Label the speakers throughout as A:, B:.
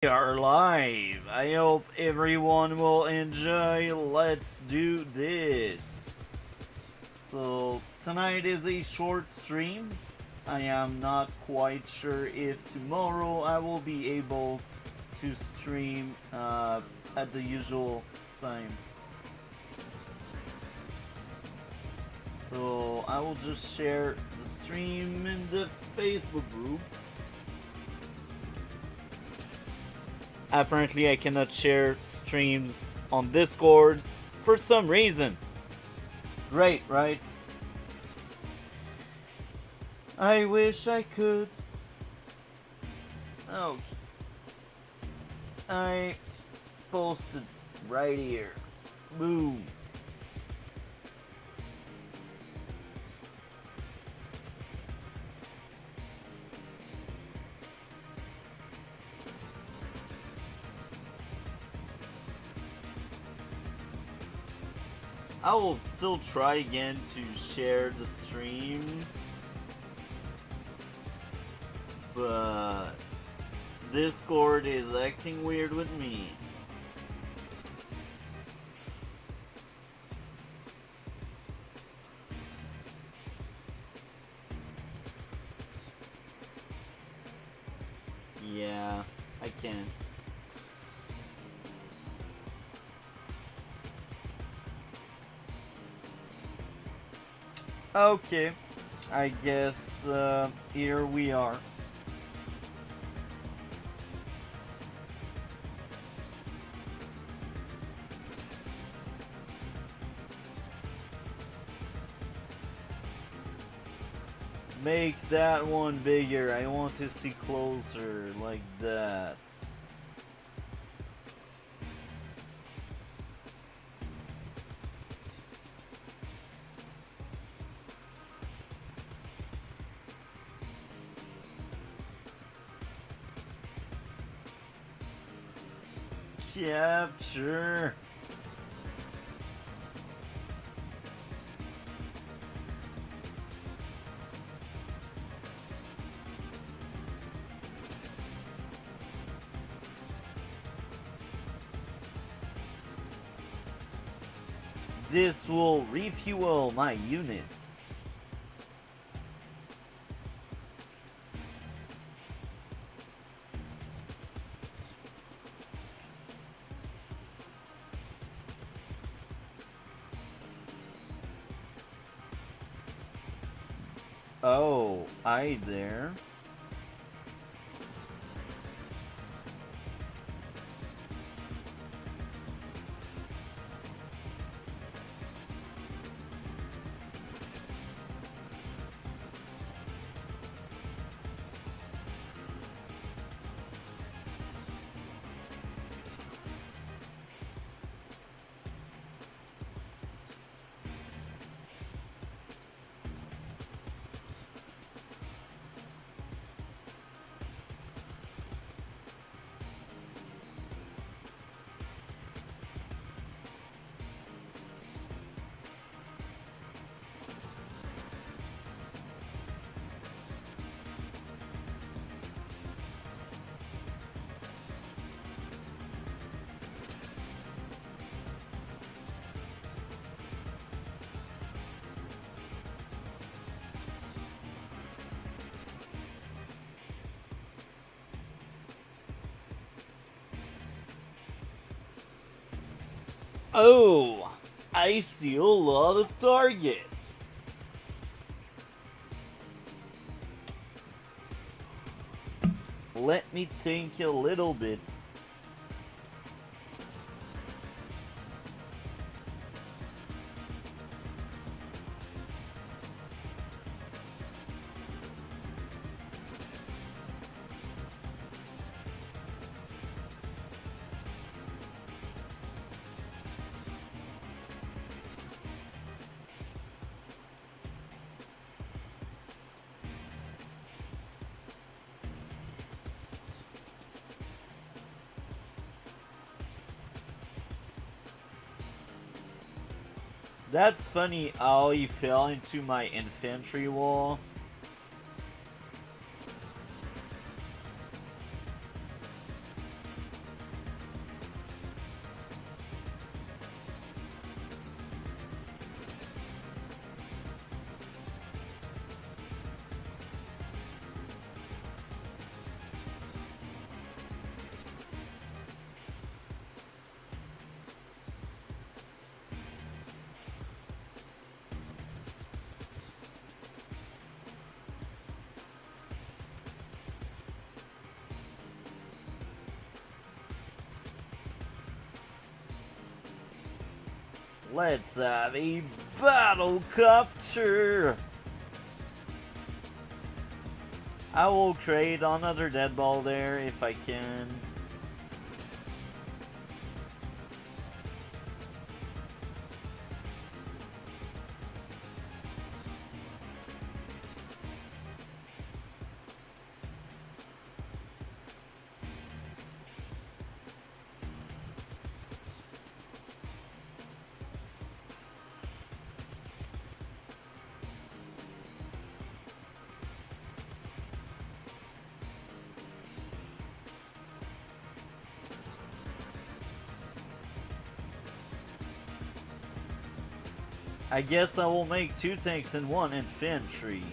A: We are live. I hope everyone will enjoy. Let's do this. So, tonight is a short stream. I am not quite sure if tomorrow I will be able to stream at the usual time. So, I will just share the stream in the Facebook group. Apparently I cannot share streams on Discord for some reason. Great, right? I wish I could. Oh, I posted right here. Boom. I will still try again to share the stream, but Discord is acting weird with me. Yeah, I can't. Okay, I guess here we are. Make that one bigger. I want to see closer, like that. Capture. This will refuel my units. Oh, I there. Oh, I see a lot of targets. Let me think a little bit. That's funny how he fell into my infantry wall. Let's have a battle copter. I will create another dead ball there if I can. I guess I will make 2 tanks and 1 infantry.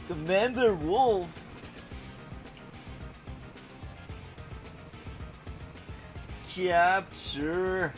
A: Commander Wolf. Capture.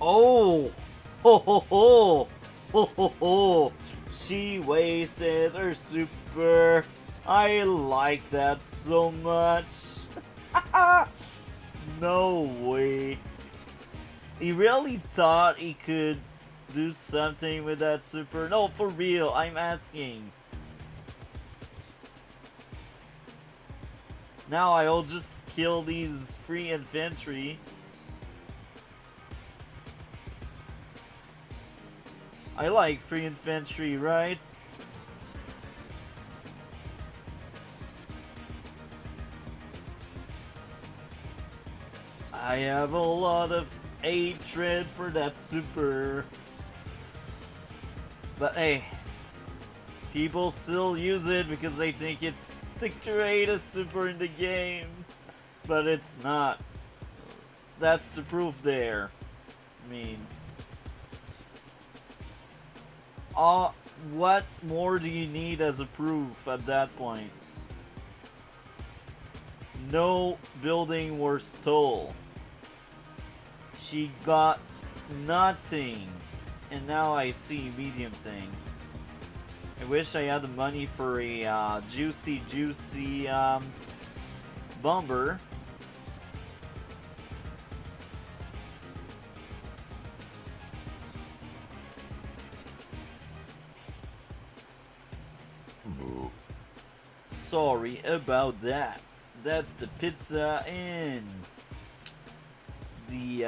A: Oh! Ho ho ho! Ho ho ho! She wasted her super. I like that so much. No way. He really thought he could do something with that super. No, for real, I'm asking. Now I'll just kill these free infantry. I like free infantry, right? I have a lot of hatred for that super. But hey, people still use it because they think it's the greatest super in the game. But it's not. That's the proof there. I mean... what more do you need as a proof at that point? No building were stole. She got nothing. And now I see medium thing. I wish I had the money for a juicy bomber. Sorry about that. That's the pizza and the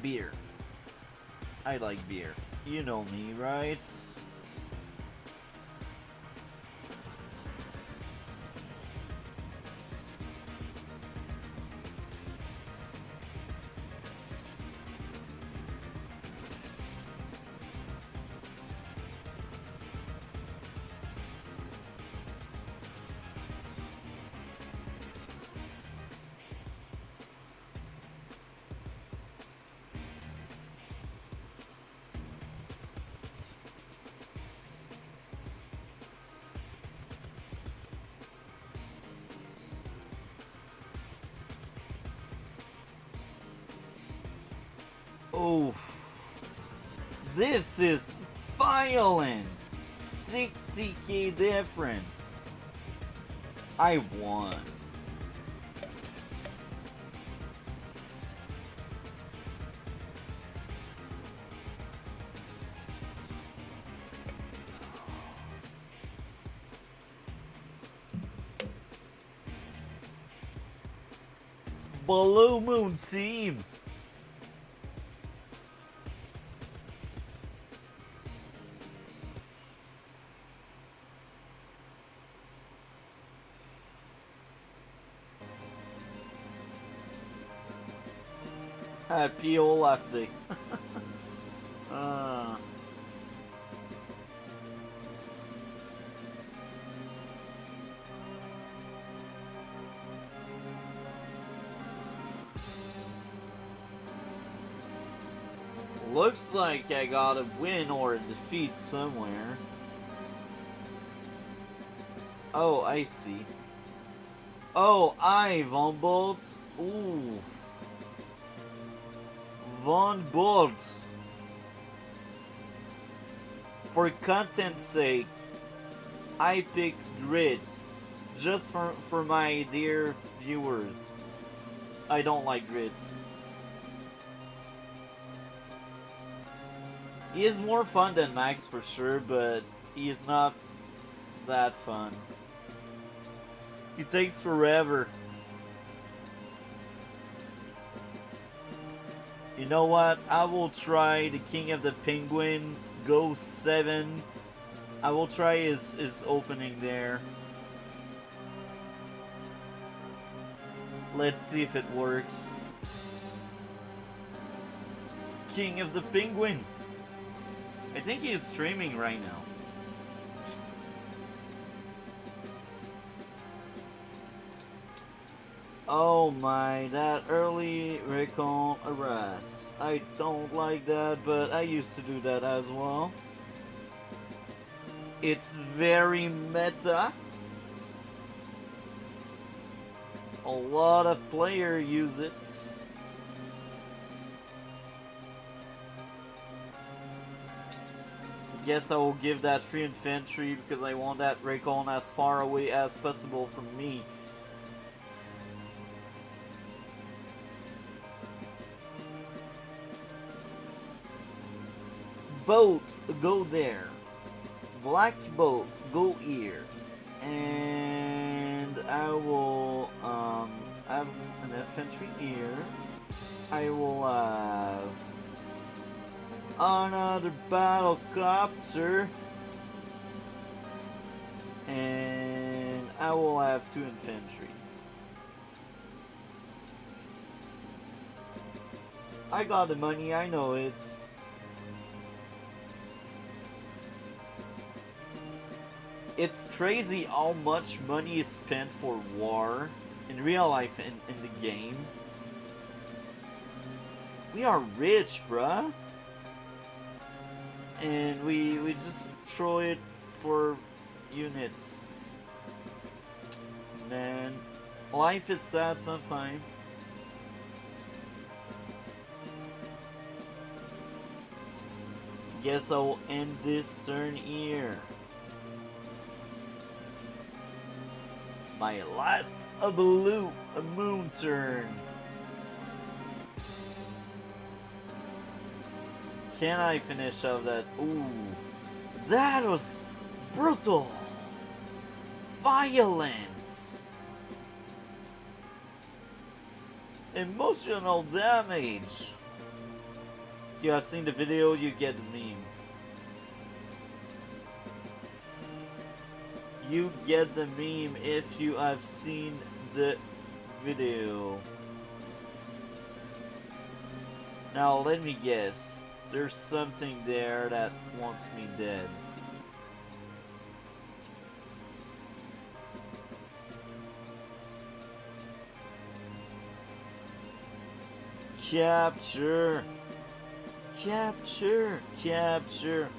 A: beer. I like beer. You know me, right? Oh, this is violent. 60k difference. I won. Blue Moon team. Happy Olaf Day. uh, looks like I got a win or a defeat somewhere. Oh, I see. Oh, Von Bolt. Ooh. Von Bolt. For content's sake, I picked Grid. Just for my dear viewers. I don't like Grid. He is more fun than Max for sure, but he is not that fun. He takes forever. You know what? I will try the King of the Penguin, go 7. I will try his opening there. Let's see if it works. King of the Penguin. I think he is streaming right now. Oh my, that early recon arrest. I don't like that, but I used to do that as well. It's very meta. A lot of players use it. Guess I will give that free infantry because I want that recon as far away as possible from me. Boat, go there. Black boat, go here. And I will have an infantry here. I will have another battle copter. And I will have 2 infantry. I got the money, I know it. It's crazy how much money is spent for war in real life in the game. We are rich, bruh. And we just throw it for units. Man, life is sad sometimes. Guess I'll end this turn here. My last blue moon turn. Can I finish off that? Ooh, that was brutal. Violence. Emotional damage. You have seen the video, you get the meme. You get the meme if you have seen the video. Now let me guess. There's something there that wants me dead. Capture! Capture! Capture!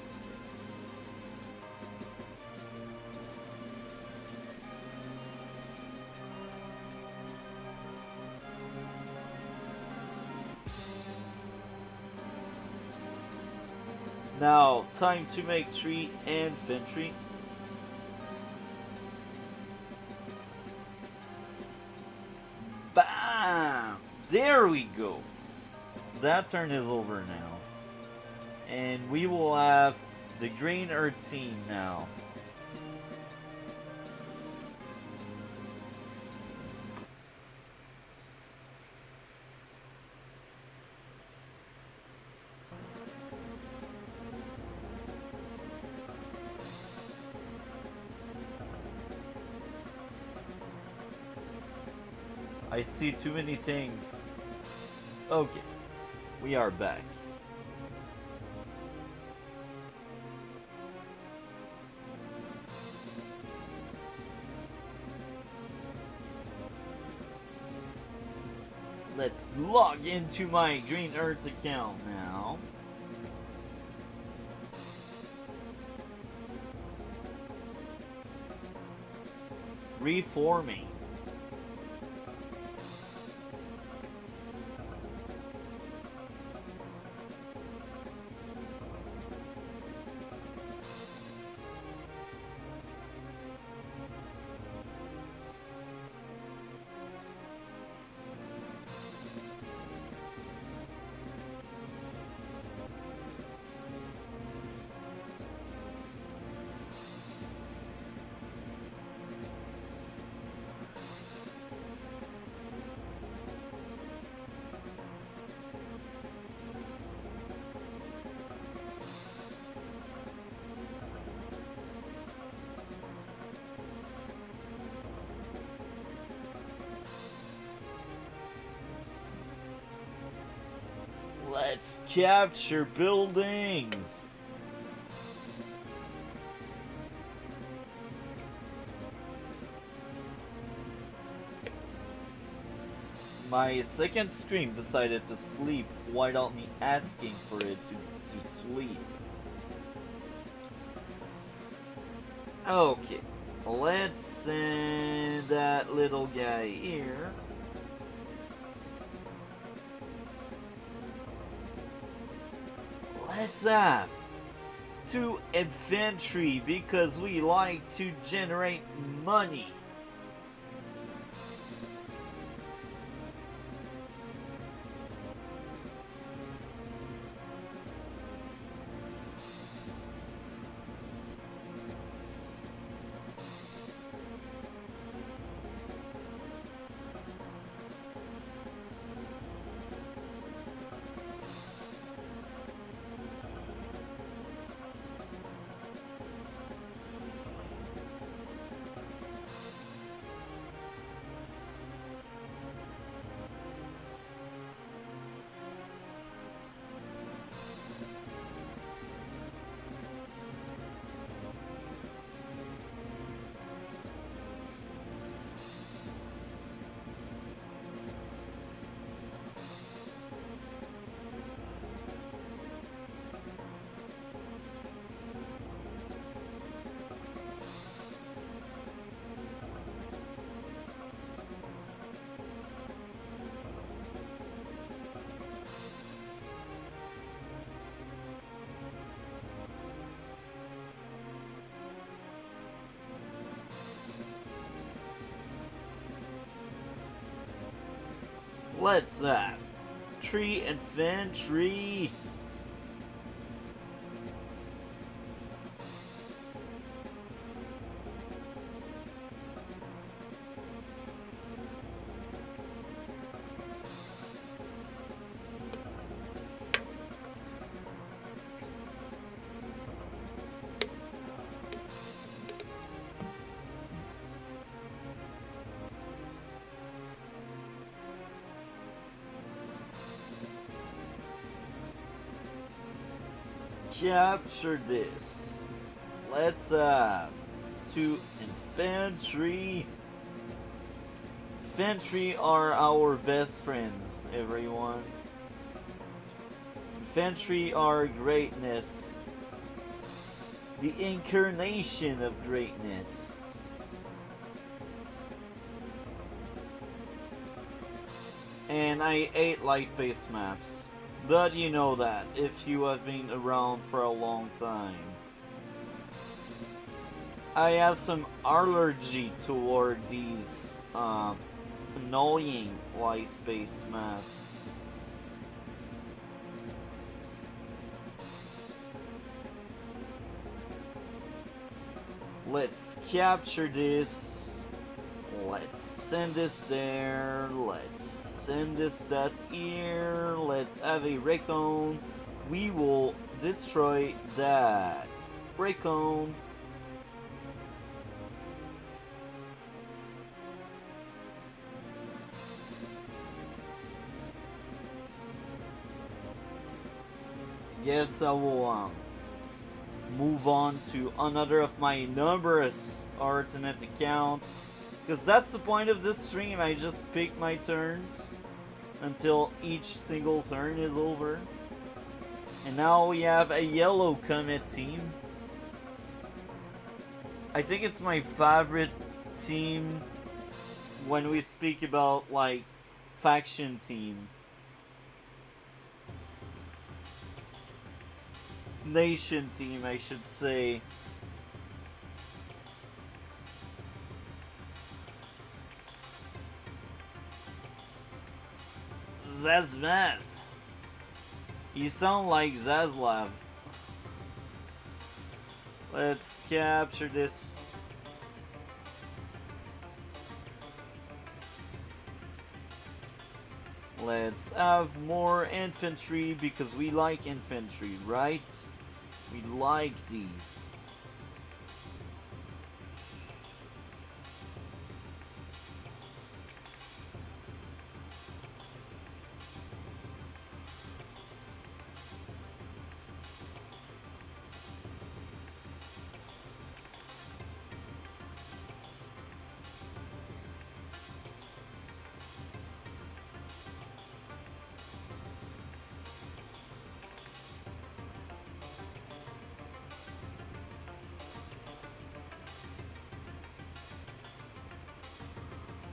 A: Now, time to make 3 infantry. Bam! There we go. That turn is over now. And we will have the Green Earth team now. I see too many things. Okay, we are back. Let's log into my Green Earth account now. Reforming. Let's capture buildings. My second stream decided to sleep without me asking for it to sleep. Okay, let's send that little guy here. Let's have 2 infantry because we like to generate money. Let's have 3 infantry. Capture this. Let's have 2 infantry. Infantry are our best friends, everyone. Infantry are greatness. The incarnation of greatness. And I hate light-based maps. But you know that, if you have been around for a long time. I have some allergy toward these annoying light-based maps. Let's capture this. Let's send this there. Let's send this that here. Let's have a recon. We will destroy that recon. guess I will move on to another of my numerous alternate account, because that's the point of this stream. I just pick my turns until each single turn is over. And now we have a yellow comet team. I think it's my favorite team when we speak about like faction team. Nation team, I should say. Zazmaz. You sound like Zaslav. Let's capture this. Let's have more infantry because we like infantry, right? We like these.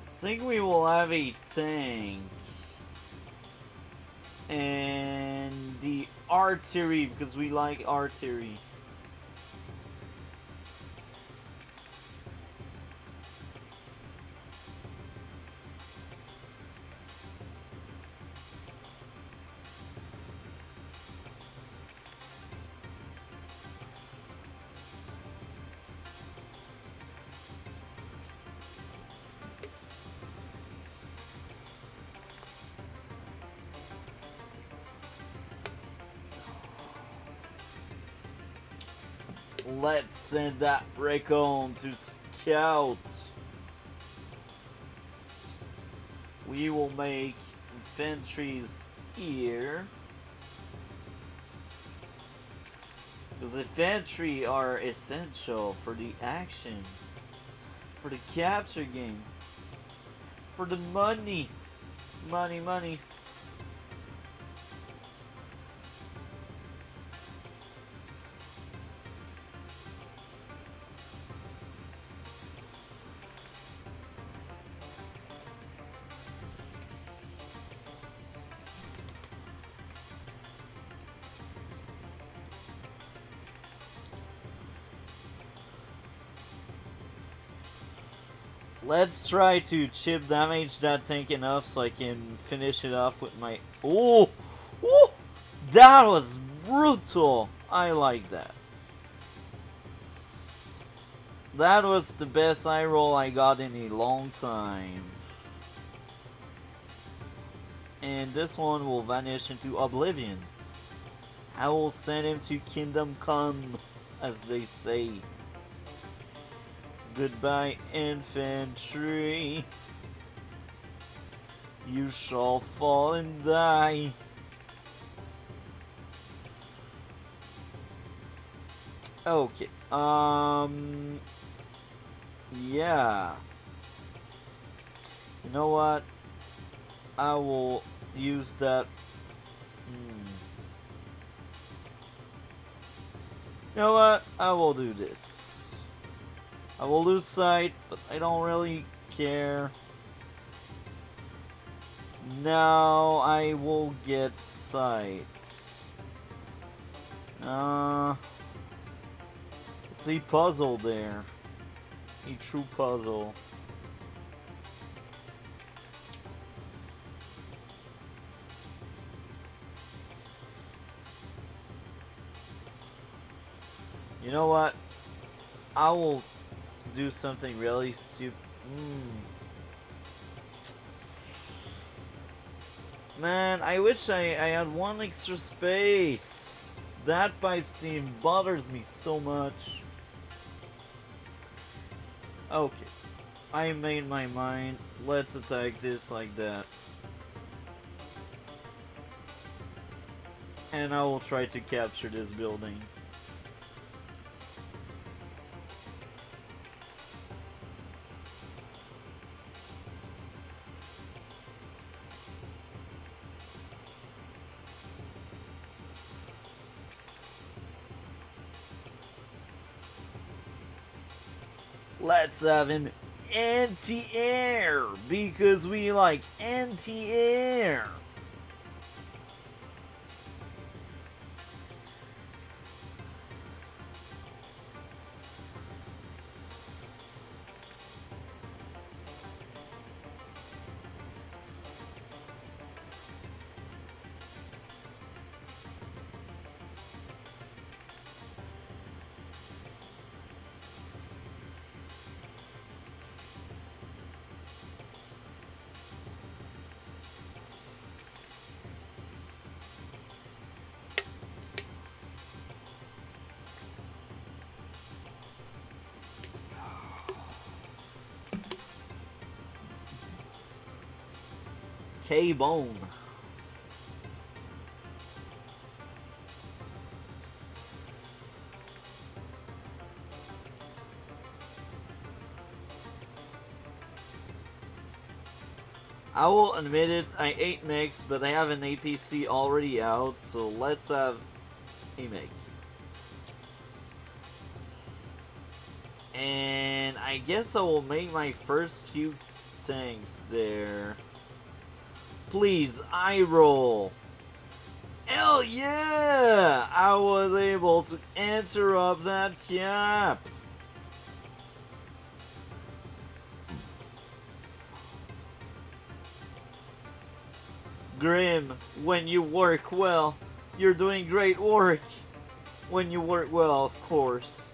A: I think we will have a tank and the artillery because we like artillery. Let's send that recon to scout. We will make infantries here. Because infantry are essential for the action. For the capture game. For the money. Money, money. Let's try to chip damage that tank enough so I can finish it off with my... Oh! Oh! That was brutal! I like that. That was the best eye roll I got in a long time. And this one will vanish into oblivion. I will send him to Kingdom Come, as they say. Goodbye, infantry. You shall fall and die. Okay. Yeah. You know what? I will use that. You know what? I will do this. I will lose sight, but I don't really care. Now I will get sight. It's a puzzle there. A true puzzle. You know what? I will do something really stupid. Man, I wish I had one extra space. That pipe seam bothers me so much. Okay, I made my mind. Let's attack this like that. and I will try to capture this building. Let's have an anti-air because we like anti-air. K-Bone. I will admit it, I ate mix, but I have an APC already out, so let's have a make. And I guess I will make my first few tanks there. Please, I roll. Hell yeah! I was able to interrupt that cap. Grim, when you work well, you're doing great work. When you work well, of course.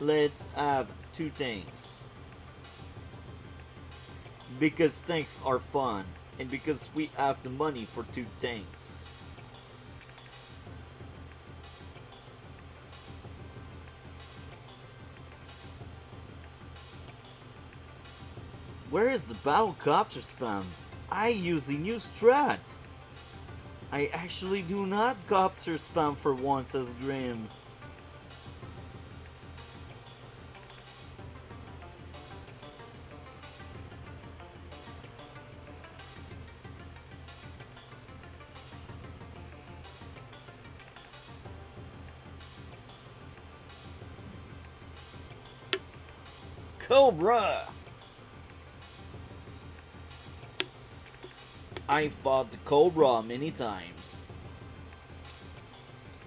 A: Let's have 2 tanks. Because tanks are fun, and because we have the money for 2 tanks. Where is the battlecopter spam? I use the new strat. I actually do not copter spam for once as Grim. Cobra! I fought the Cobra many times,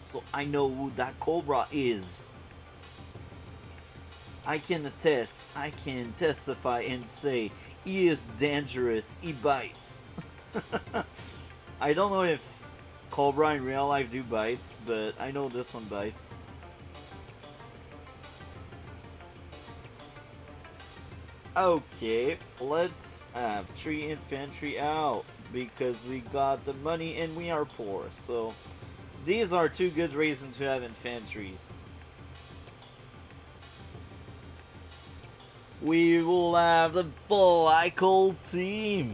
A: so I know who that Cobra is. I can attest, I can testify and say he is dangerous, he bites. I don't know if Cobra in real life do bites, but I know this one bites. Okay, let's have 3 infantry out because we got the money and we are poor. So these are 2 good reasons to have infantries. We will have the Black Hole team.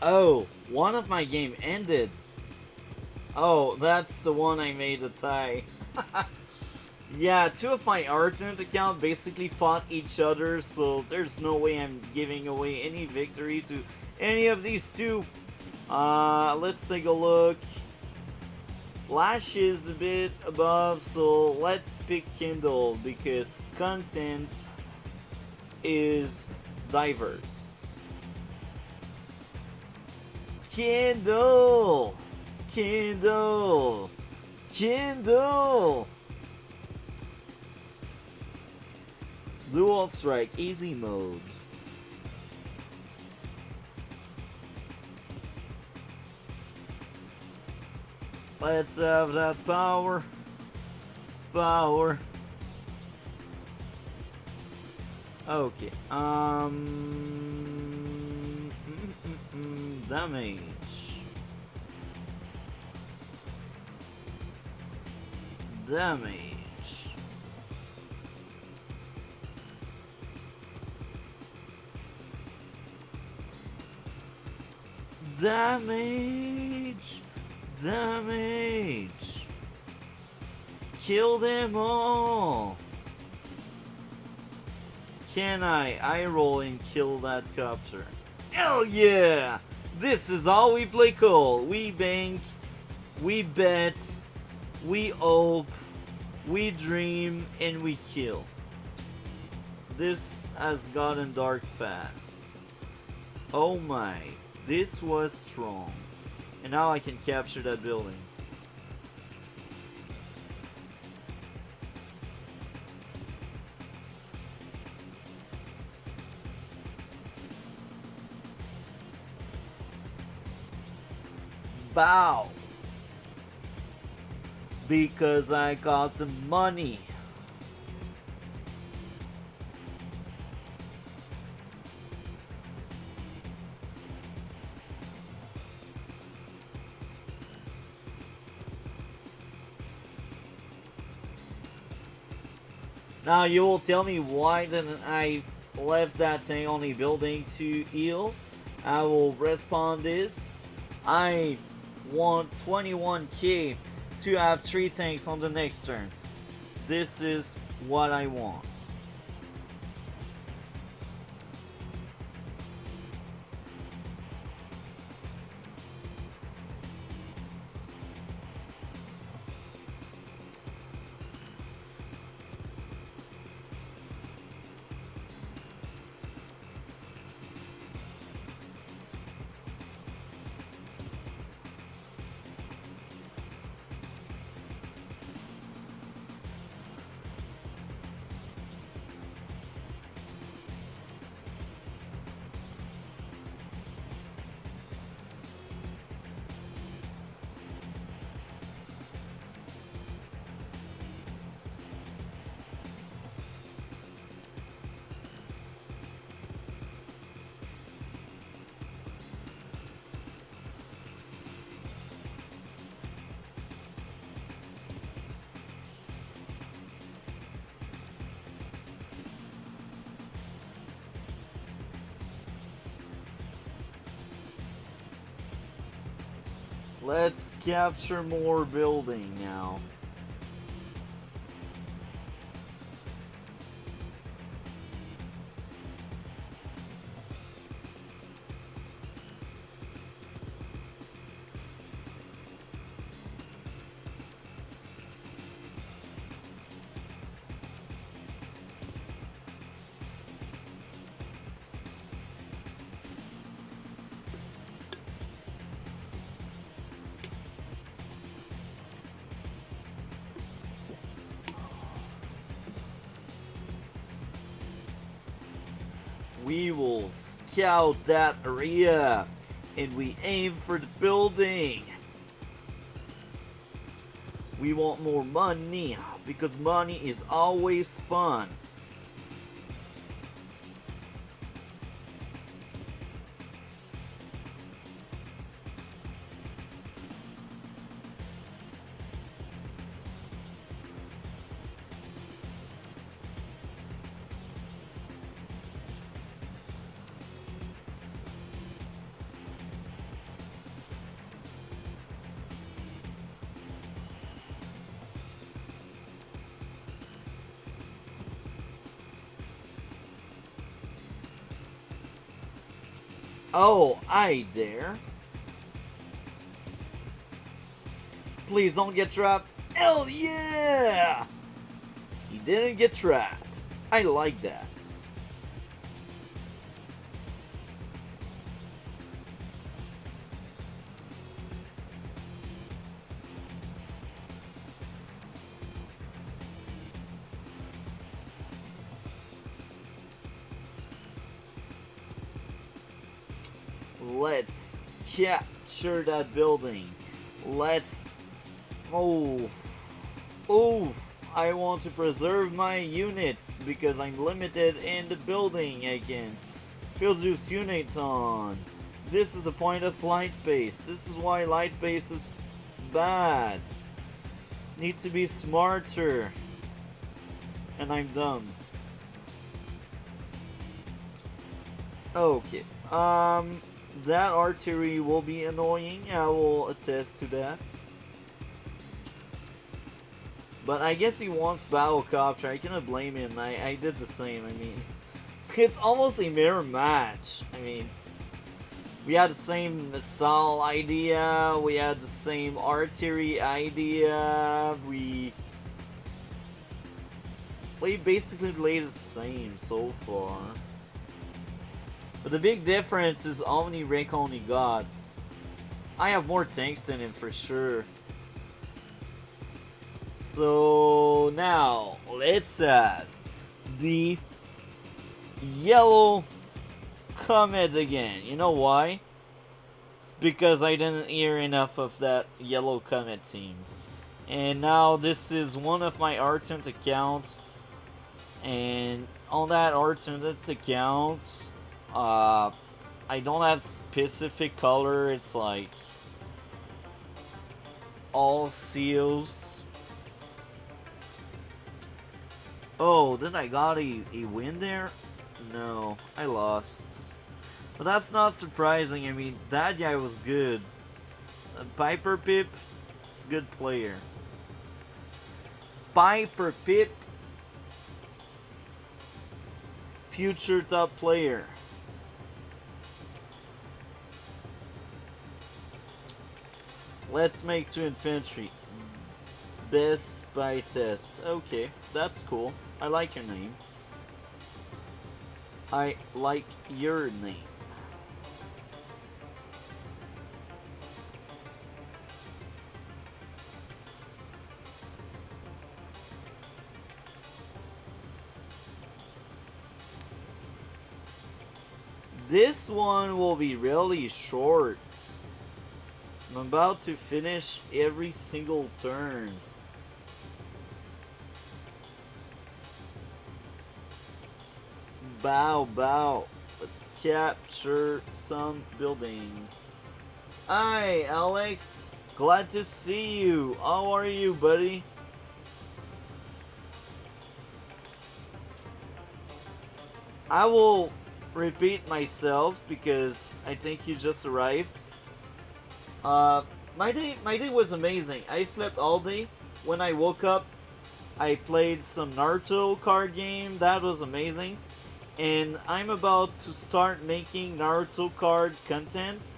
A: Oh, one of my game ended. Oh, that's the one I made a tie. Yeah, 2 of my alternate account basically fought each other, so there's no way I'm giving away any victory to any of these 2. Let's take a look. Lash is a bit above, so let's pick Kindle because content is diverse. Kindle! Kindle! Kindle! Dual strike, easy mode. Let's have that power. Power. Okay. Damage. Damage. Damage. Damage. Kill them all. Can I roll and kill that copter? Hell yeah! This is how we play Call. We bank, we bet, we hope, we dream, and we kill. This has gotten dark fast. Oh my, this was strong. And now I can capture that building. Bow. Because I got the money. Now you will tell me why didn't I left that thing on the building to heal? I will respond this. I want 21k to have 3 tanks on the next turn. This is what I want. Let's capture more building now. We will scout that area and we aim for the building. We want more money because money is always fun. Oh, I dare. Please don't get trapped. Hell yeah! He didn't get trapped. I like that. Let's capture that building. Let's... Oh. Oh. I want to preserve my units because I'm limited in the building again. Produce unit on. This is the point of light base. This is why light base is bad. Need to be smarter. And I'm dumb. Okay. That artillery will be annoying. I will attest to that. But I guess he wants battle copter. I cannot blame him. I did the same. I mean, it's almost a mirror match. I mean, we had the same missile idea. We had the same artillery idea. We basically played the same so far. But the big difference is how many rank only got. I have more tanks than him for sure. So now let's have the yellow comet again. You know why? It's because I didn't hear enough of that yellow comet team. And now this is one of my alternate accounts. And on that alternate account, I don't have specific color. It's like all seals. Oh, then I got a win there? No, I lost. But that's not surprising. I mean, that guy was good. Piper Pip, good player. Piper Pip, future top player. Let's make 2 infantry. Best by test. Okay, that's cool. I like your name. I like your name. This one will be really short. I'm about to finish every single turn. Bow, bow. Let's capture some building. Hi, Alex. Glad to see you. How are you, buddy? I will repeat myself because I think you just arrived. My day was amazing. I slept all day. When I woke up, I played some Naruto card game. That was amazing. And I'm about to start making Naruto card content.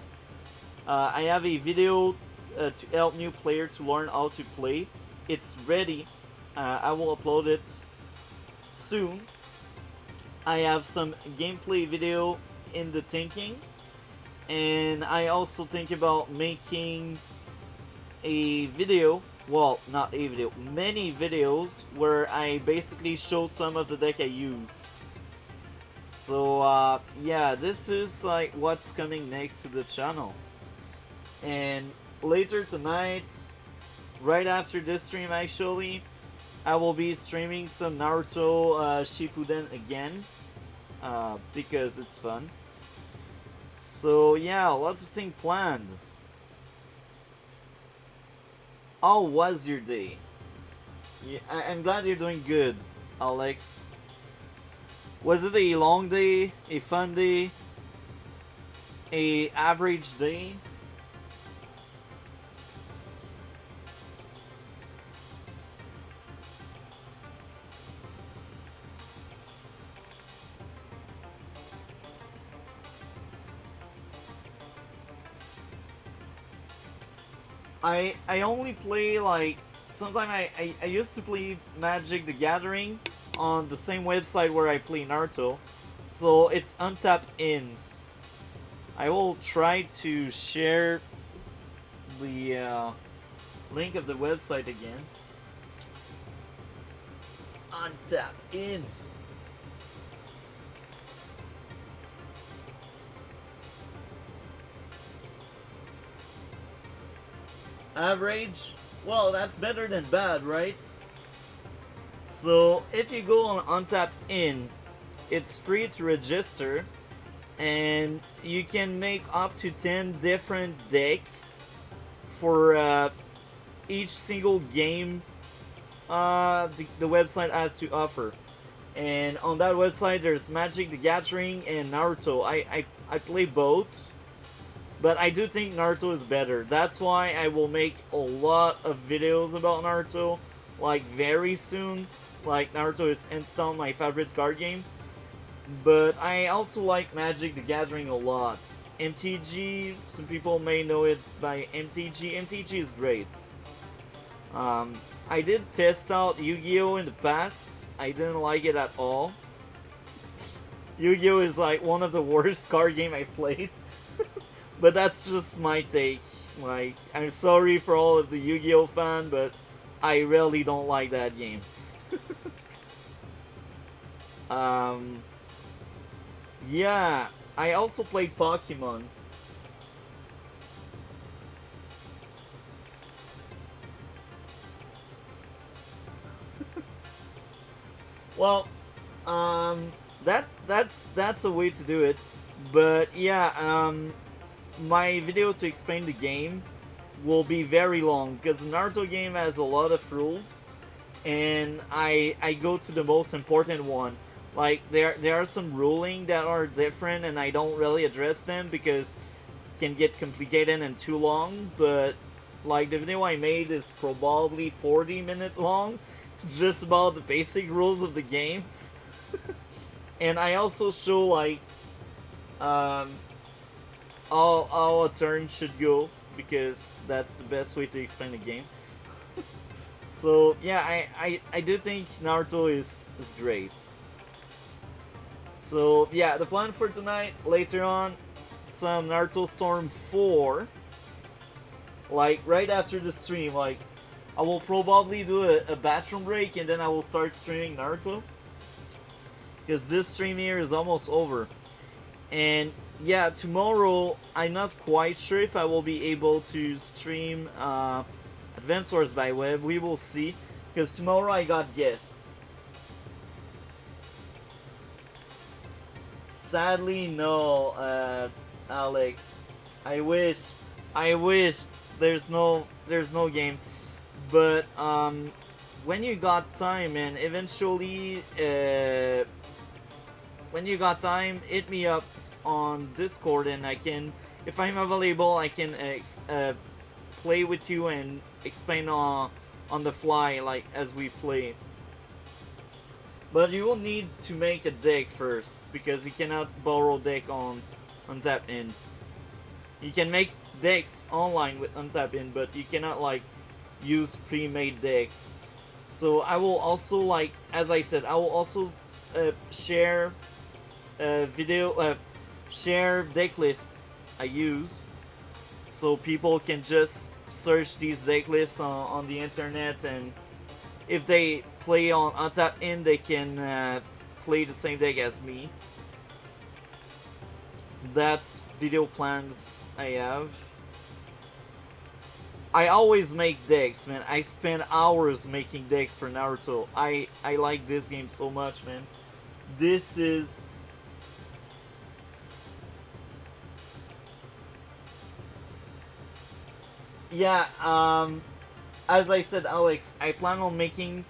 A: I have a video to help new players to learn how to play. It's ready. I will upload it soon. I have some gameplay video in the thinking. And I also think about making a video, well, not a video, many videos where I basically show some of the deck I use. So yeah, this is like what's coming next to the channel. And later tonight, right after this stream actually, I will be streaming some Naruto Shippuden again, because it's fun. So yeah, lots of things planned. How was your day? Yeah, I'm glad you're doing good, Alex. Was it a long day, a fun day, a average day? I only play like sometimes I used to play Magic the Gathering on the same website where I play Naruto, so it's untapped in. I will try to share the link of the website again. Untapped in. Average? Well, that's better than bad, right? So if you go on Untapped In, it's free to register, and you can make up to 10 different decks for each single game the website has to offer. And on that website, there's Magic the Gathering and Naruto. I play both, but I do think Naruto is better. That's why I will make a lot of videos about Naruto, like very soon. Like, Naruto is instantly my favorite card game. But I also like Magic the Gathering a lot. MTG, some people may know it by MTG. MTG is great. I did test out Yu-Gi-Oh! In the past. I didn't like it at all. Yu-Gi-Oh! Is like one of the worst card game I've played. But that's just my take. Like, I'm sorry for all of the Yu-Gi-Oh! Fan, but I really don't like that game. Yeah, I also played Pokemon. Well, that's a way to do it, but yeah, my video to explain the game will be very long because the Naruto game has a lot of rules, and I go to the most important one. Like, there are some ruling that are different, and I don't really address them because it can get complicated and too long. But like, the video I made is probably 40-minute long, just about the basic rules of the game. And I also show like um, how a turn should go because that's the best way to explain the game. So yeah, I do think Naruto is great. So yeah, the plan for tonight, later on, some Naruto Storm 4. Like, right after the stream, like, I will probably do a bathroom break and then I will start streaming Naruto. Because this stream here is almost over. And yeah, tomorrow, I'm not quite sure if I will be able to stream Advanced Wars by web. We will see. Because tomorrow I got guests. Sadly, no, Alex. I wish. I wish there's no game. But when you got time, and eventually, when you got time, hit me up on Discord, and I can, if I'm available, I can play with you and explain on the fly, like as we play. But you will need to make a deck first, because you cannot borrow deck on Untap In. You can make decks online with Untap In, but you cannot like use pre-made decks. So I will also, like, as I said, I will also share share deck lists I use, so people can just search these deck lists on the internet, and if they play on Untap In, they can play the same deck as me. That's video plans I have. I always make decks, man. I spend hours making decks for Naruto. I like this game so much, man. This is... Yeah, as I said, Alex, I plan on making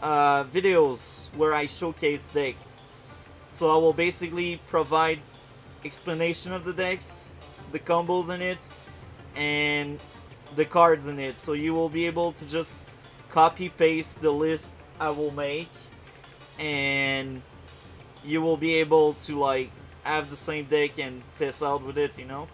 A: videos where I showcase decks. So I will basically provide explanation of the decks, the combos in it, and the cards in it. So you will be able to just copy paste the list I will make, and you will be able to like have the same deck and test out with it, you know?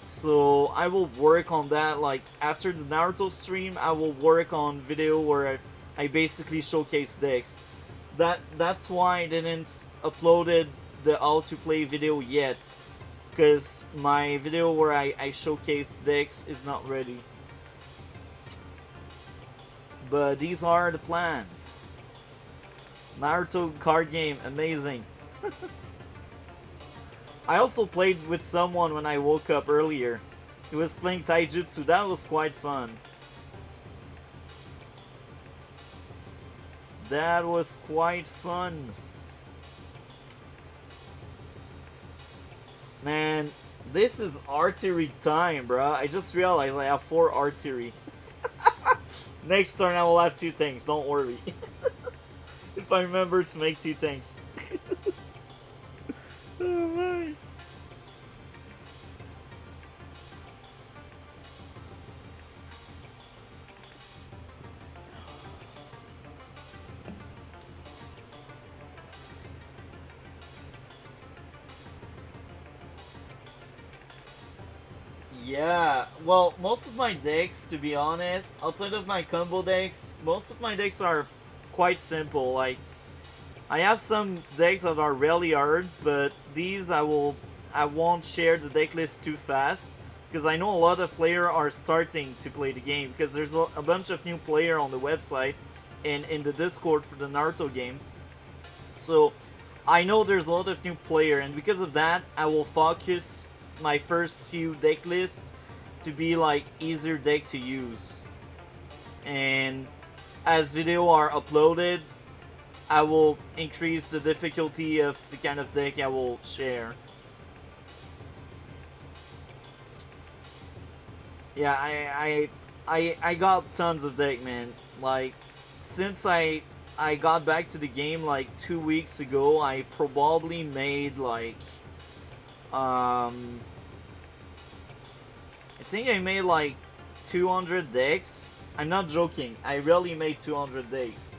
A: So I will work on that. Like, after the Naruto stream, I will work on video where I basically showcase decks. That's why I didn't uploaded the how to play video yet, because my video where I showcase decks is not ready. But these are the plans. Naruto card game, amazing. I also played with someone when I woke up earlier. He was playing Taijutsu. That was quite fun. That was quite fun. Man, this is archery time, bro. I just realized I have 4 archery. Next turn I will have 2 tanks, don't worry. If I remember to make 2 tanks. Oh my. Yeah, well, most of my decks, to be honest, outside of my combo decks, most of my decks are quite simple. Like, I have some decks that are really hard, but these I won't share the deck list too fast because I know a lot of players are starting to play the game because there's a bunch of new player on the website and in the Discord for the Naruto game. So I know there's a lot of new player, and because of that, I will focus my first few deck list to be like easier deck to use. And as video are uploaded, I will increase the difficulty of the kind of deck I will share. Yeah, I got tons of deck, man. Like, since I got back to the game like 2 weeks ago, I probably made like um I think I made like 200 decks. I'm not joking. I really made 200 decks.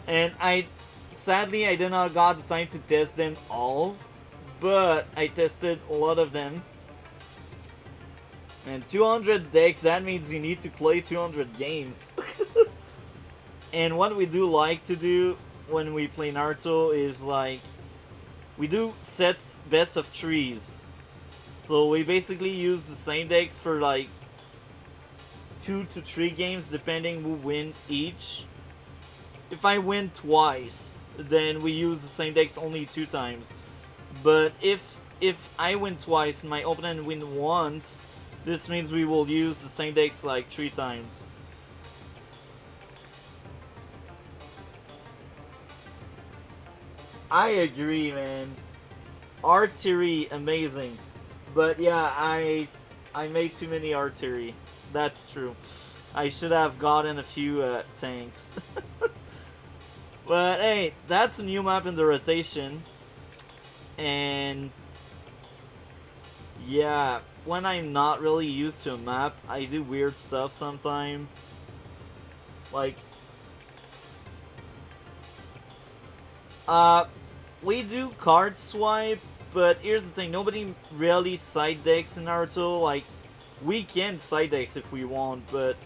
A: And sadly I did not got the time to test them all, but I tested a lot of them. And 200 decks, that means you need to play 200 games. And what we do like to do when we play Naruto is like, we do sets best of 3s. So we basically use the same decks for like 2 to 3 games depending who win each. If I win twice, then we use the same decks only 2 times. But if I win twice and my opponent win once, this means we will use the same decks like 3 times. I agree, man. Artillery, amazing. But yeah, I made too many artillery. That's true. I should have gotten a few tanks. But hey, that's a new map in the rotation. And yeah, when I'm not really used to a map, I do weird stuff sometimes. Like, we do card swipe, but here's the thing, nobody really side decks in Naruto. Like, we can side decks if we want, but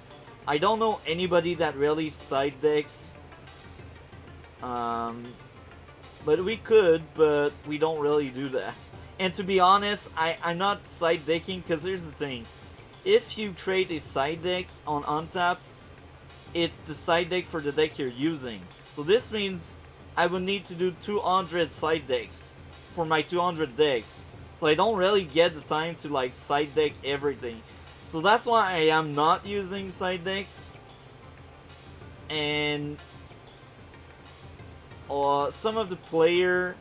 A: I don't know anybody that really side decks. But we could, but we don't really do that. And to be honest, I'm not side decking, because here's the thing. If you create a side deck on untap, it's the side deck for the deck you're using. So this means I would need to do 200 side decks for my 200 decks. So I don't really get the time to like side deck everything. So that's why I am not using side decks. And some of the player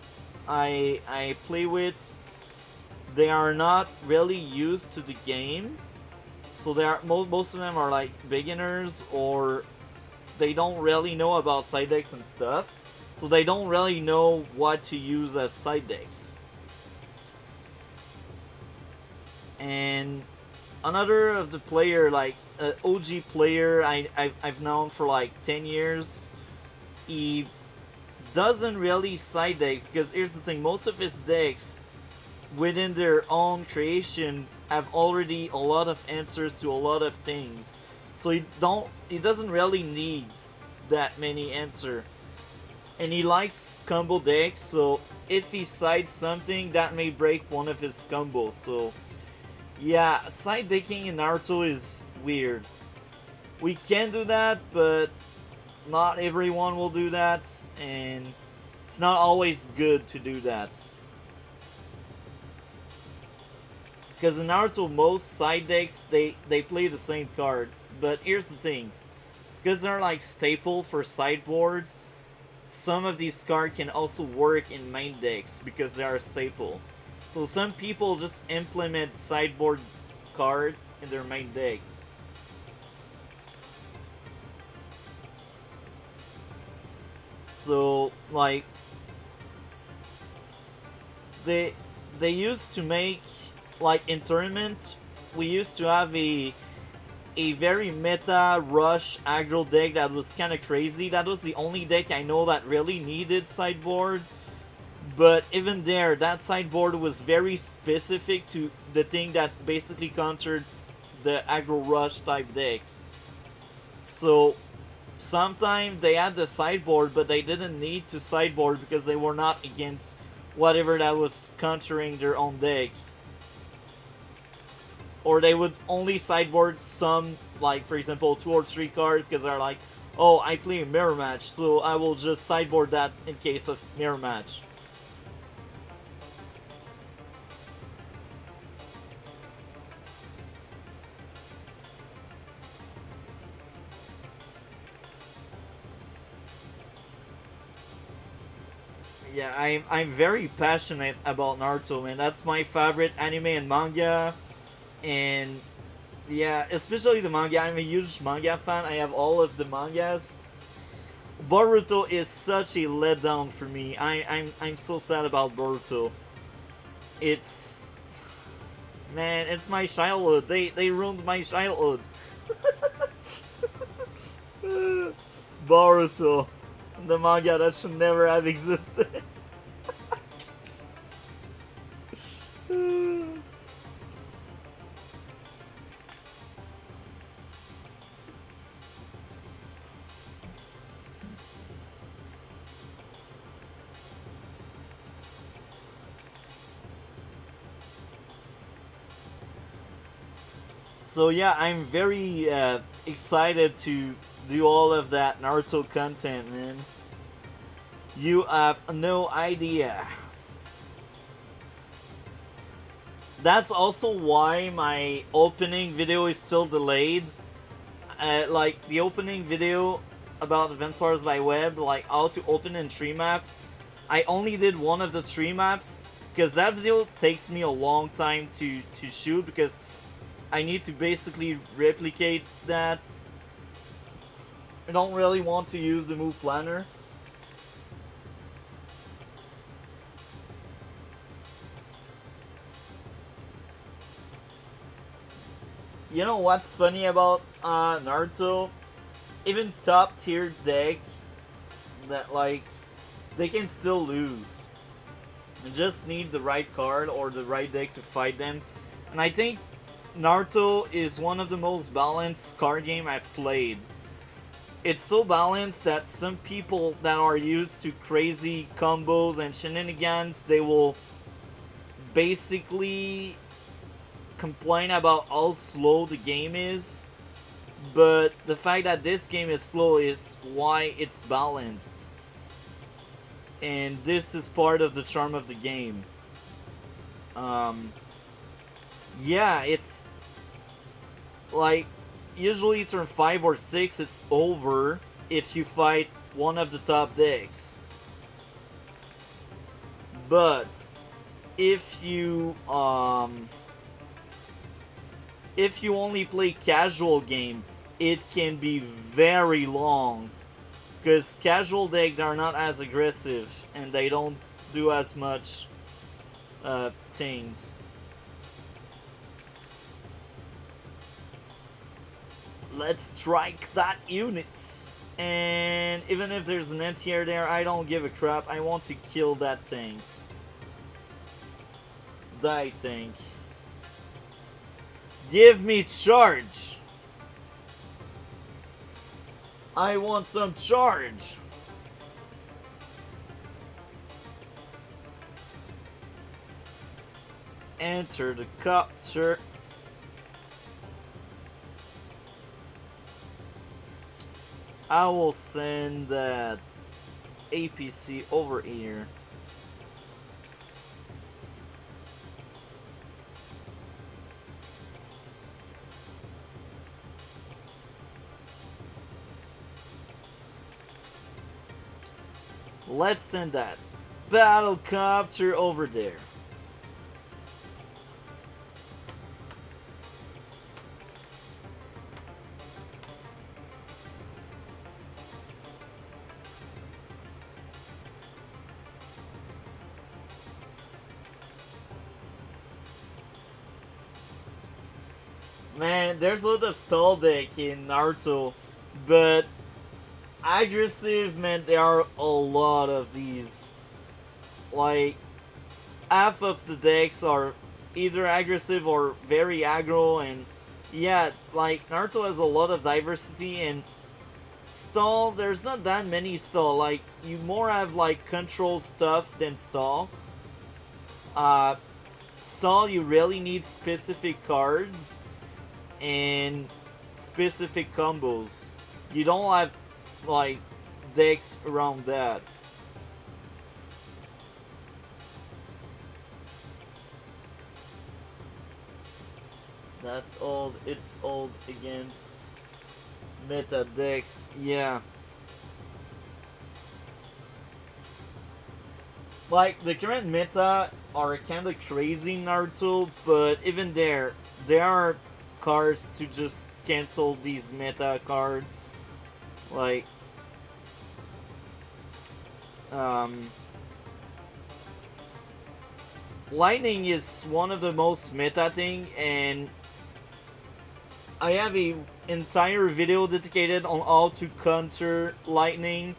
A: I play with, they are not really used to the game. So they are most of them are like beginners, or they don't really know about side decks and stuff. So they don't really know what to use as side decks. And another of the player, like OG player I've known for like 10 years, he doesn't really side deck, because here's the thing, most of his decks within their own creation have already a lot of answers to a lot of things. So he doesn't really need that many answers. And he likes combo decks, so if he sides something, that may break one of his combos. So yeah, side decking in Naruto is weird. We can do that, but not everyone will do that, and it's not always good to do that. Because in Naruto, most side decks they play the same cards. But here's the thing, because they're like staple for sideboard, some of these cards can also work in main decks because they are a staple. So some people just implement sideboard card in their main deck. So like they they used to make, like in tournaments, we used to have a very meta rush aggro deck that was kind of crazy. That was the only deck I know that really needed sideboard. But even there, that sideboard was very specific to the thing that basically countered the aggro rush type deck. So sometimes they had the sideboard, but they didn't need to sideboard because they were not against whatever that was countering their own deck. Or they would only sideboard some, like for example 2 or 3 cards, because they're like, oh, I play a mirror match, so I will just sideboard that in case of mirror match. Yeah, I'm very passionate about Naruto, man. That's my favorite anime and manga, and yeah, especially the manga. I'm a huge manga fan. I have all of the mangas. Boruto is such a letdown for me. I'm so sad about Boruto. It's, man, it's my childhood. They ruined my childhood. Boruto, the manga that should never have existed. So yeah, I'm very excited to do all of that Naruto content, man. You have no idea. That's also why my opening video is still delayed. Like the opening video about Advance Wars by Web, like how to open in tree map. I only did one of the 3 maps because that video takes me a long time to shoot, because I need to basically replicate that. I don't really want to use the move planner. You know what's funny about Naruto? Even top tier deck, that like they can still lose. You just need the right card or the right deck to fight them. And I think Naruto is one of the most balanced card game I've played. It's so balanced that some people that are used to crazy combos and shenanigans, they will basically complain about how slow the game is. But the fact that this game is slow is why it's balanced. And this is part of the charm of the game. Yeah, it's like usually turn 5 or 6 it's over if you fight one of the top decks. But if you only play casual game, it can be very long, because casual decks are not as aggressive and they don't do as much things. Let's strike that unit. And even if there's an ant here there, I don't give a crap. I want to kill that tank. Die tank. Give me charge. I want some charge. Enter the copter. I will send that APC over here. Let's send that battlecopter over there. Man, there's a lot of stall deck in Naruto, but aggressive, man, there are a lot of these. Like, half of the decks are either aggressive or very aggro, and yeah, like, Naruto has a lot of diversity, and stall, there's not that many stall. Like, you more have, like, control stuff than stall. Uh, Stall, you really need specific cards and specific combos. You don't have like decks around that. That's old. It's old against meta decks. Yeah. Like, the current meta are kinda crazy in Naruto, but even there are cards to just cancel these meta card. Like, um, lightning is one of the most meta thing, and I have a entire video dedicated on how to counter lightning.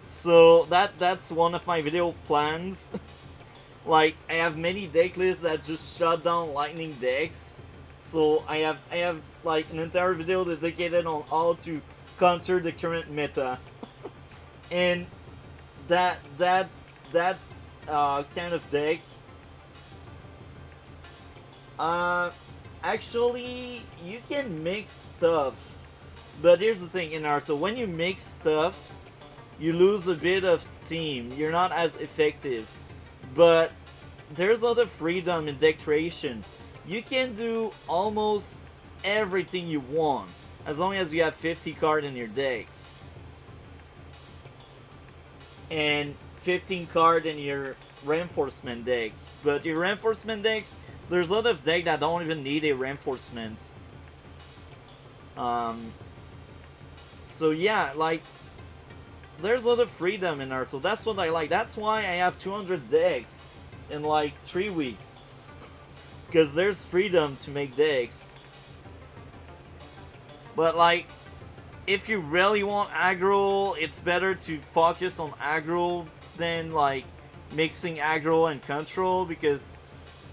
A: So that's one of my video plans. Like, I have many deck lists that just shut down lightning decks. So I have like an entire video dedicated on how to counter the current meta. And that kind of deck, uh actually you can mix stuff. But here's the thing in Naruto, when you mix stuff, you lose a bit of steam. You're not as effective. But there's a lot of freedom in deck creation. You can do almost everything you want as long as you have 50 cards in your deck. And 15 cards in your reinforcement deck. But your reinforcement deck, there's a lot of decks that don't even need a reinforcement. So yeah, like, there's a lot of freedom in Naruto. That's what I like. That's why I have 200 decks in like 3 weeks. Because there's freedom to make decks. But like, if you really want aggro, it's better to focus on aggro than like mixing aggro and control, because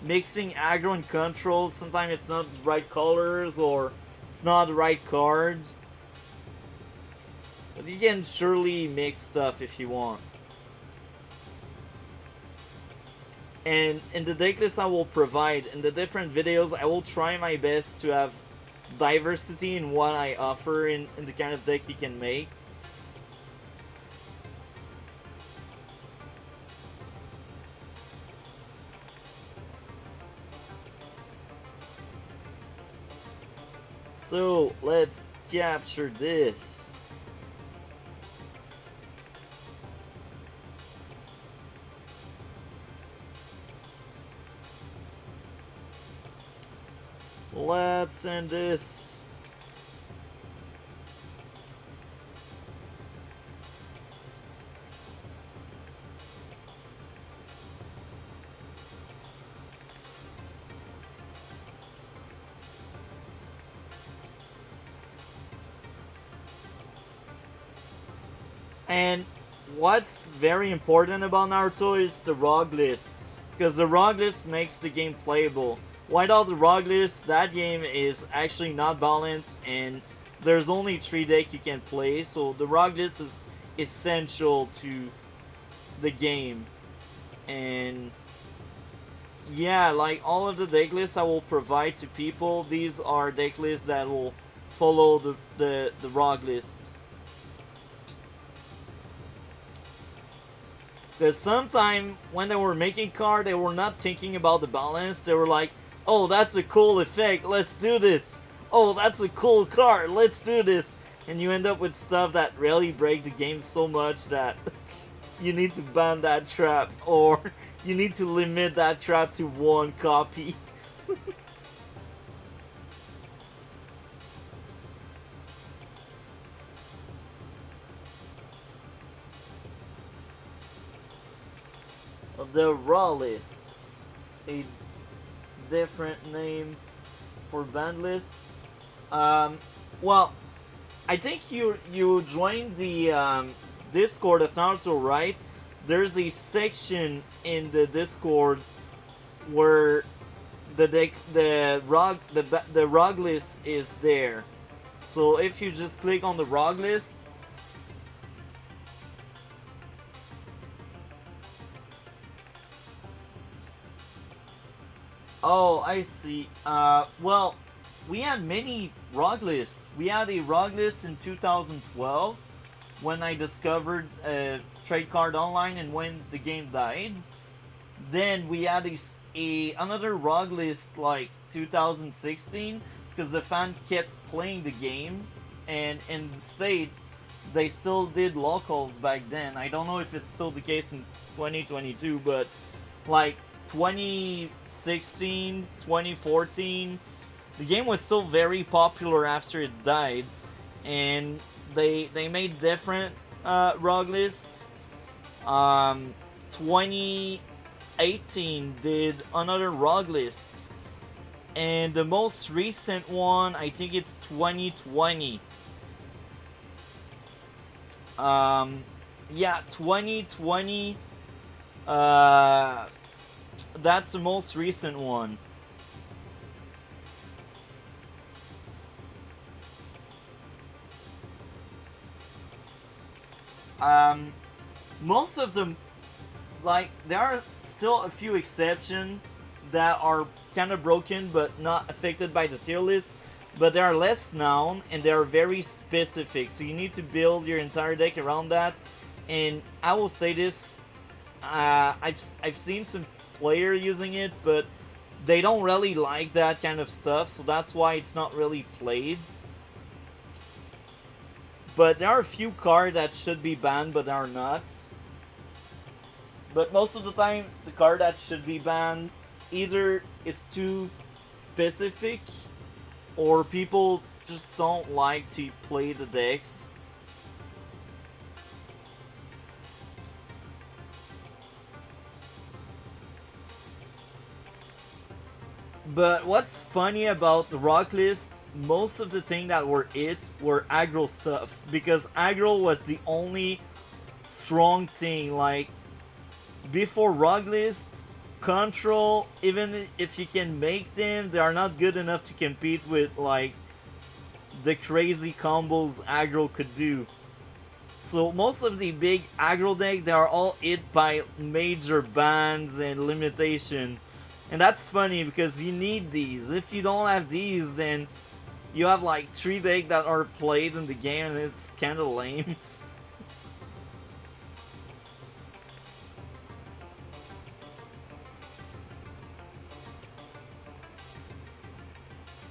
A: mixing aggro and control, sometimes it's not the right colors or it's not the right card. But you can surely mix stuff if you want. And in the decklist I will provide, in the different videos, I will try my best to have diversity in what I offer in the kind of deck you can make. So, let's capture this. Let's end this. And what's very important about Naruto is the ROG list, because the ROG list makes the game playable. Without the ROG list, that game is actually not balanced, and there's only 3 decks you can play, so the ROG list is essential to the game. And yeah, like, all of the deck lists I will provide to people, these are deck lists that will follow the ROG list. Because sometimes when they were making cards, they were not thinking about the balance. They were like, oh, that's a cool effect, let's do this. Oh, that's a cool card, let's do this. And you end up with stuff that really break the game so much that you need to ban that trap, or you need to limit that trap to one copy. The raw list, a different name for band list. Um, well, I think you joined the Discord of Naruto, right? There's a section in the Discord where the ROG list is there. So if you just click on the ROG list, oh, I see. Well, we had many ROG lists. We had a ROG list in 2012 when I discovered Trade Card Online and when the game died. Then we had another ROG list like 2016 because the fan kept playing the game, and in the state they still did locals back then. I don't know if it's still the case in 2022, but like 2016, 2014, the game was still very popular after it died, and they made different ROG lists. 2018 did another ROG list, and the most recent one, I think it's 2020. Yeah, 2020. That's the most recent one. Um, Most of them, like, there are still a few exceptions that are kind of broken but not affected by the tier list, but they are less known and they are very specific, so you need to build your entire deck around that. And I will say this, I've seen some player using it, but they don't really like that kind of stuff, so that's why it's not really played. But there are a few cards that should be banned but are not. But most of the time, the card that should be banned, either it's too specific, or people just don't like to play the decks. But what's funny about the rock list, most of the things that were aggro stuff, because aggro was the only strong thing. Like, before rock list, control, even if you can make them, they are not good enough to compete with like the crazy combos aggro could do. So most of the big aggro deck, they are all hit by major bans and limitation. And that's funny because you need these. If you don't have these, then you have like 3 decks that are played in the game, and it's kinda lame.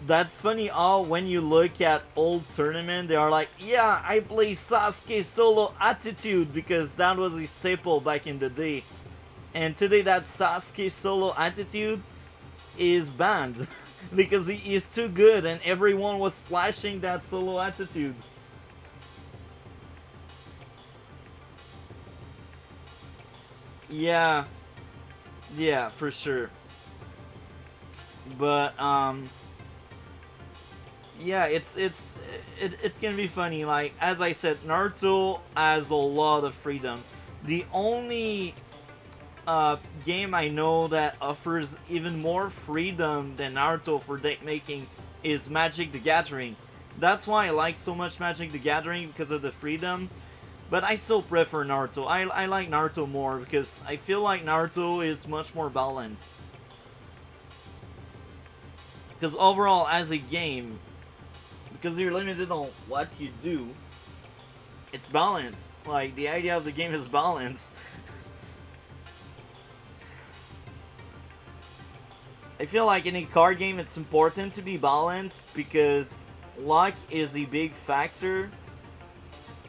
A: That's funny how when you look at old tournament, they are like, yeah, I play Sasuke solo attitude because that was a staple back in the day. And today that Sasuke solo attitude is banned because he is too good and everyone was splashing that solo attitude. Yeah, yeah, for sure. But yeah, it can be funny. Like, as I said, Naruto has a lot of freedom. The only game I know that offers even more freedom than Naruto for deck making is Magic the Gathering. That's why I like so much Magic the Gathering, because of the freedom. But I still prefer Naruto. I like Naruto more because I feel like Naruto is much more balanced. Because overall, as a game, because you're limited on what you do, it's balanced. Like, the idea of the game is balance. I feel like in a card game it's important to be balanced because luck is a big factor.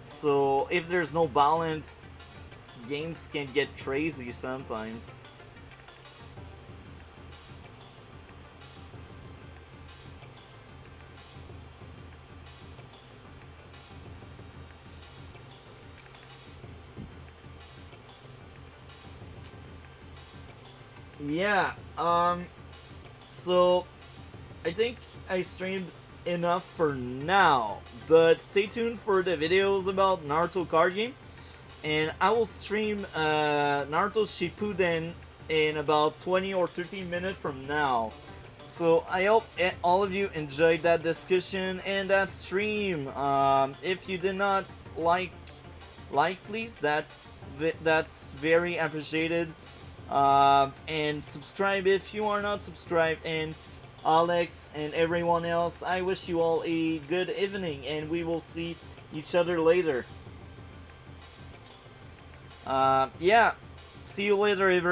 A: So if there's no balance, games can get crazy sometimes. Yeah, so I think I streamed enough for now, but stay tuned for the videos about Naruto card game, and I will stream Naruto Shippuden in about 20 or 30 minutes from now. So I hope all of you enjoyed that discussion and that stream. If you did not like please, that's very appreciated. And subscribe if you are not subscribed. And Alex and everyone else, I wish you all a good evening, and we will see each other later. Yeah, see you later, everyone.